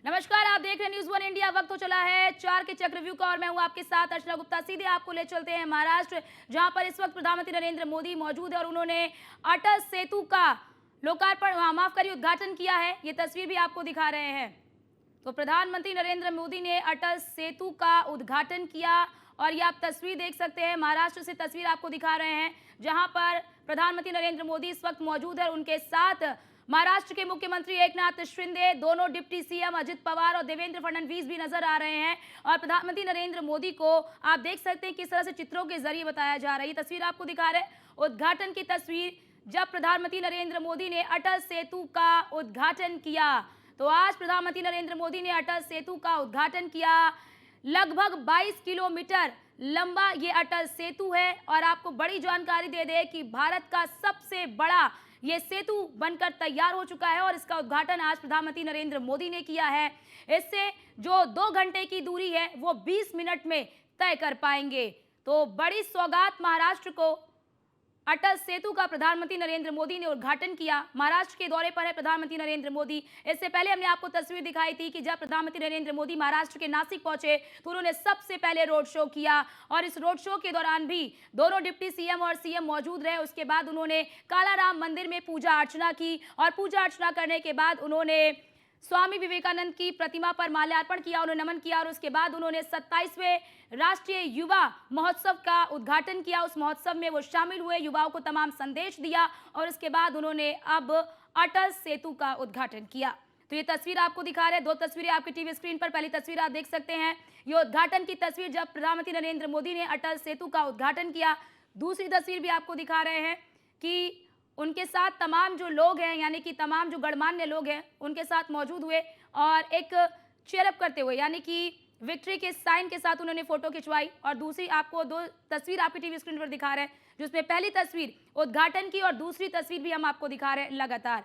नमस्कार, आप देख रहे हैं न्यूज़ वन इंडिया। वक्त हो चला है 4 के चक रिव्यू का और मैं हूं आपके साथ अर्चना गुप्ता। सीधे आपको ले चलते हैं महाराष्ट्र, जहां पर इस वक्त प्रधानमंत्री नरेंद्र मोदी मौजूद है और उन्होंने अटल सेतु का लोकार्पण माफ करिए उद्घाटन किया है। ये तस्वीर भी आपको दिखा रहे हैं। तो प्रधानमंत्री नरेंद्र मोदी ने अटल सेतु का उद्घाटन किया और ये आप तस्वीर देख सकते हैं। महाराष्ट्र से तस्वीर आपको दिखा रहे हैं, जहां पर प्रधानमंत्री नरेंद्र मोदी इस वक्त मौजूद है। उनके साथ महाराष्ट्र के मुख्यमंत्री एकनाथ शिंदे, दोनों डिप्टी सीएम अजित पवार और देवेंद्र फडणवीस भी नजर आ रहे हैं। और प्रधानमंत्री नरेंद्र मोदी को आप देख सकते हैं किस तरह से चित्रों के जरिए बताया जा रहा है। ये तस्वीर आपको दिखा रहे हैं उद्घाटन की तस्वीर, जब प्रधानमंत्री नरेंद्र मोदी ने अटल सेतु का उद्घाटन किया। तो आज प्रधानमंत्री नरेंद्र मोदी ने अटल सेतु का उद्घाटन किया। लगभग 22 किलोमीटर लंबा ये अटल सेतु है और आपको बड़ी जानकारी दे दें कि भारत का सबसे बड़ा ये सेतु बनकर तैयार हो चुका है और इसका उद्घाटन आज प्रधानमंत्री नरेंद्र मोदी ने किया है। इससे जो 2 घंटे की दूरी है वो 20 मिनट में तय कर पाएंगे। तो बड़ी सौगात महाराष्ट्र को अटल सेतु का प्रधानमंत्री नरेंद्र मोदी ने उद्घाटन किया। महाराष्ट्र के दौरे पर है प्रधानमंत्री नरेंद्र मोदी। इससे पहले हमने आपको तस्वीर दिखाई थी कि जब प्रधानमंत्री नरेंद्र मोदी महाराष्ट्र के नासिक पहुंचे तो उन्होंने सबसे पहले रोड शो किया और इस रोड शो के दौरान भी दोनों डिप्टी सीएम और सीएम मौजूद रहे। उसके बाद उन्होंने कालाराम मंदिर में पूजा अर्चना की और पूजा अर्चना करने के बाद उन्होंने स्वामी विवेकानंद की प्रतिमा पर माल्यार्पण किया, उन्होंने नमन किया और उसके बाद उन्होंने 27वें राष्ट्रीय युवा महोत्सव का उद्घाटन किया। उस महोत्सव में वो शामिल हुए, युवाओं को तमाम संदेश दिया और उसके बाद उन्होंने अब अटल सेतु का उद्घाटन किया। तो ये तस्वीर आपको दिखा रहे हैं, 2 तस्वीरें आपकी टीवी स्क्रीन पर। पहली तस्वीर आप देख सकते हैं, ये उद्घाटन की तस्वीर जब प्रधानमंत्री नरेंद्र मोदी ने अटल सेतु का उद्घाटन किया। दूसरी तस्वीर भी आपको दिखा रहे हैं कि उनके साथ तमाम जो लोग हैं, यानी कि तमाम जो गणमान्य लोग हैं, उनके साथ मौजूद हुए और एक चेयरअप करते हुए, यानी कि विक्ट्री के साइन के साथ उन्होंने फोटो खिंचवाई। और दूसरी आपको 2 तस्वीर आपकी टीवी स्क्रीन पर दिखा रहे हैं, जिसमें पहली तस्वीर उद्घाटन की और दूसरी तस्वीर भी हम आपको दिखा रहे हैं लगातार,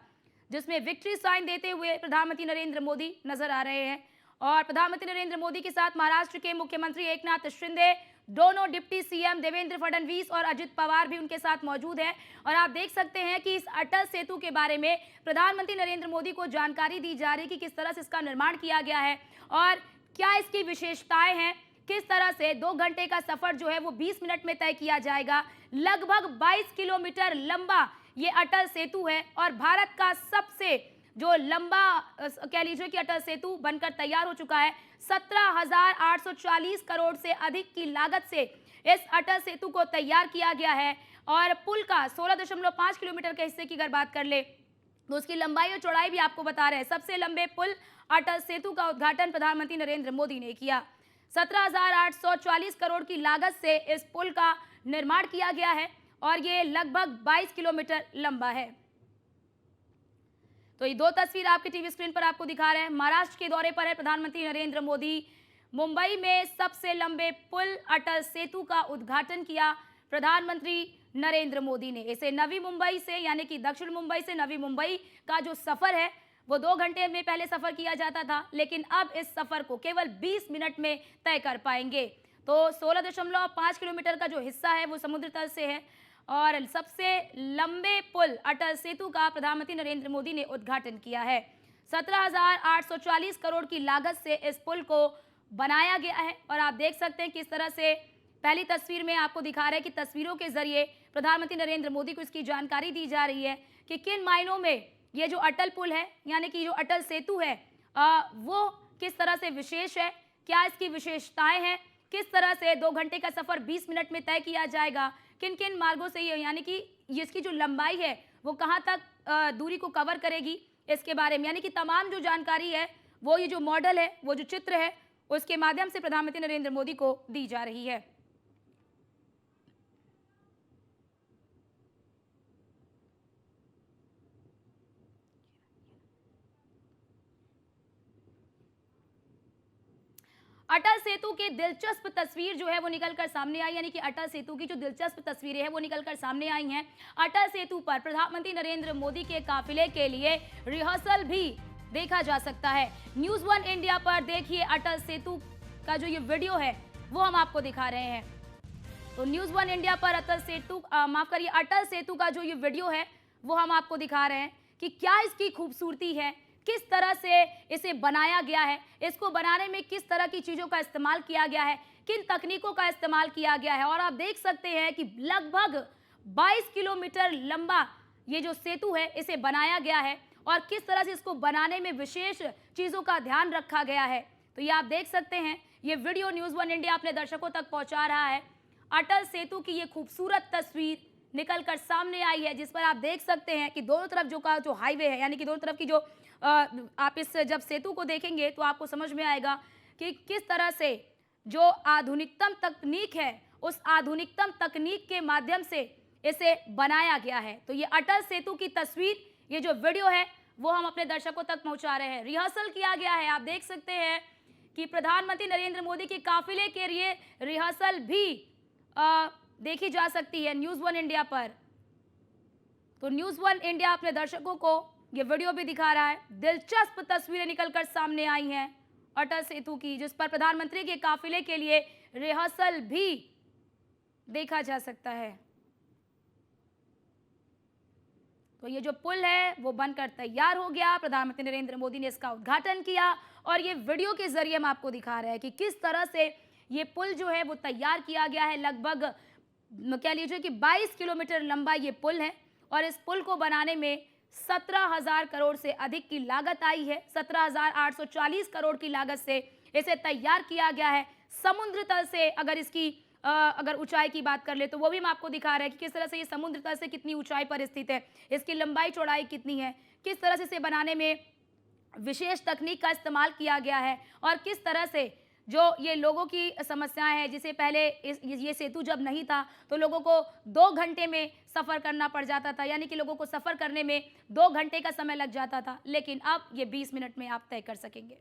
जिसमें विक्ट्री साइन देते हुए प्रधानमंत्री नरेंद्र मोदी नजर आ रहे हैं। और प्रधानमंत्री नरेंद्र मोदी के साथ महाराष्ट्र के मुख्यमंत्री एकनाथ शिंदे, दोनों डिप्टी सीएम देवेंद्र फडणवीस और अजित पवार भी उनके साथ मौजूद हैं। और आप देख सकते हैं कि इस अटल सेतु के बारे में प्रधानमंत्री नरेंद्र मोदी को जानकारी दी जा रही है कि किस तरह से इसका निर्माण किया गया है और क्या इसकी विशेषताएं हैं, किस तरह से 2 घंटे का सफर जो है वो 20 मिनट में तय किया जाएगा। लगभग 22 किलोमीटर लंबा ये अटल सेतु है और भारत का सबसे जो लंबा कह लीजिए कि अटल सेतु बनकर तैयार हो चुका है। 17,840 करोड़ से अधिक की लागत से इस अटल सेतु को तैयार किया गया है और पुल का 16.5 किलोमीटर के हिस्से की अगर बात कर ले तो उसकी लंबाई और चौड़ाई भी आपको बता रहे हैं। सबसे लंबे पुल अटल सेतु का उद्घाटन प्रधानमंत्री नरेंद्र मोदी ने किया। 17,840 करोड़ की लागत से इस पुल का निर्माण किया गया है और ये लगभग 22 किलोमीटर लंबा है। तो ये 2 तस्वीर आपके टीवी स्क्रीन पर आपको दिखा रहे हैं। महाराष्ट्र के दौरे पर है प्रधानमंत्री नरेंद्र मोदी। मुंबई में सबसे लंबे पुल अटल सेतु का उद्घाटन किया प्रधानमंत्री नरेंद्र मोदी ने। इसे नवी मुंबई से, यानी कि दक्षिण मुंबई से नवी मुंबई का जो सफर है वो 2 घंटे में पहले सफर किया जाता था, लेकिन अब इस सफर को केवल 20 मिनट में तय कर पाएंगे। तो 16.5 किलोमीटर का जो हिस्सा है वो समुद्र तल से है और सबसे लंबे पुल अटल सेतु का प्रधानमंत्री नरेंद्र मोदी ने उद्घाटन किया है। 17,840 करोड़ की लागत से इस पुल को बनाया गया है और आप देख सकते हैं किस तरह से पहली तस्वीर में आपको दिखा रहे हैं कि तस्वीरों के जरिए प्रधानमंत्री नरेंद्र मोदी को इसकी जानकारी दी जा रही है कि किन मायनों में ये जो अटल पुल है, यानी कि जो अटल सेतु है वो किस तरह से विशेष है, क्या इसकी विशेषताएं हैं, किस तरह से 2 घंटे का सफर 20 मिनट में तय किया जाएगा, किन किन मार्गों से ये, यानी कि इसकी जो लंबाई है वो कहां तक दूरी को कवर करेगी, इसके बारे में, यानी कि तमाम जो जानकारी है वो ये जो मॉडल है, वो जो चित्र है, उसके माध्यम से प्रधानमंत्री नरेंद्र मोदी को दी जा रही है। अटल सेतु की दिलचस्प तस्वीर जो है वो निकलकर सामने आई, यानी कि अटल सेतु की जो दिलचस्प तस्वीरें हैं वो निकलकर सामने आई हैं। अटल सेतु पर प्रधानमंत्री नरेंद्र मोदी के काफिले के लिए रिहर्सल भी देखा जा सकता है। न्यूज़ वन इंडिया पर देखिए अटल सेतु का जो ये वीडियो है वो हम आपको दिखा रहे हैं। तो न्यूज़ वन इंडिया पर अटल सेतु का जो ये वीडियो है वो हम आपको दिखा रहे हैं कि क्या इसकी खूबसूरती है, किस तरह से इसे बनाया गया है, इसको बनाने में किस तरह की चीज़ों का इस्तेमाल किया गया है, किन तकनीकों का इस्तेमाल किया गया है। और आप देख सकते हैं कि लगभग 22 किलोमीटर लंबा ये जो सेतु है इसे बनाया गया है और किस तरह से इसको बनाने में विशेष चीज़ों का ध्यान रखा गया है। तो ये आप देख सकते हैं, ये वीडियो न्यूज़ वन इंडिया अपने दर्शकों तक पहुंचा रहा है। अटल सेतु की ये खूबसूरत तस्वीर निकलकर सामने आई है, जिस पर आप देख सकते हैं कि दोनों तरफ जो हाईवे है, यानी कि दोनों तरफ की जो आप इस जब सेतु को देखेंगे तो आपको समझ में आएगा कि किस तरह से जो आधुनिकतम तकनीक है, उस आधुनिकतम तकनीक के माध्यम से इसे बनाया गया है। तो ये अटल सेतु की तस्वीर, ये जो वीडियो है वो हम अपने दर्शकों तक पहुंचा रहे हैं। रिहर्सल किया गया है, आप देख सकते हैं कि प्रधानमंत्री नरेंद्र मोदी के काफिले के लिए रिहर्सल भी देखी जा सकती है न्यूज़ वन इंडिया पर। तो न्यूज़ वन इंडिया अपने दर्शकों को ये वीडियो भी दिखा रहा है। दिलचस्प तस्वीरें निकलकर सामने आई हैं अटल सेतु की, जिस पर प्रधानमंत्री के काफिले के लिए रिहर्सल भी देखा जा सकता है। तो ये जो पुल है वो बनकर तैयार हो गया, प्रधानमंत्री नरेंद्र मोदी ने इसका उद्घाटन किया और ये वीडियो के जरिए हम आपको दिखा रहे हैं कि किस तरह से ये पुल जो है वो तैयार किया गया है। लगभग कह लीजिए कि 22 किलोमीटर लंबा ये पुल है और इस पुल को बनाने में 17,000 करोड़ से अधिक की लागत आई है। 17,840 करोड़ की लागत से इसे तैयार किया गया है। समुद्र तल से अगर इसकी अगर ऊंचाई की बात कर ले तो वो भी हम आपको दिखा रहे हैं कि किस तरह से ये समुद्र तल से कितनी ऊंचाई पर स्थित है, इसकी लंबाई चौड़ाई कितनी है, किस तरह से इसे बनाने में विशेष तकनीक का इस्तेमाल किया गया है और किस तरह से जो ये लोगों की समस्याएं हैं, जिसे पहले ये सेतु जब नहीं था तो लोगों को 2 घंटे में सफ़र करना पड़ जाता था, यानी कि लोगों को सफ़र करने में 2 घंटे का समय लग जाता था, लेकिन अब ये 20 मिनट में आप तय कर सकेंगे।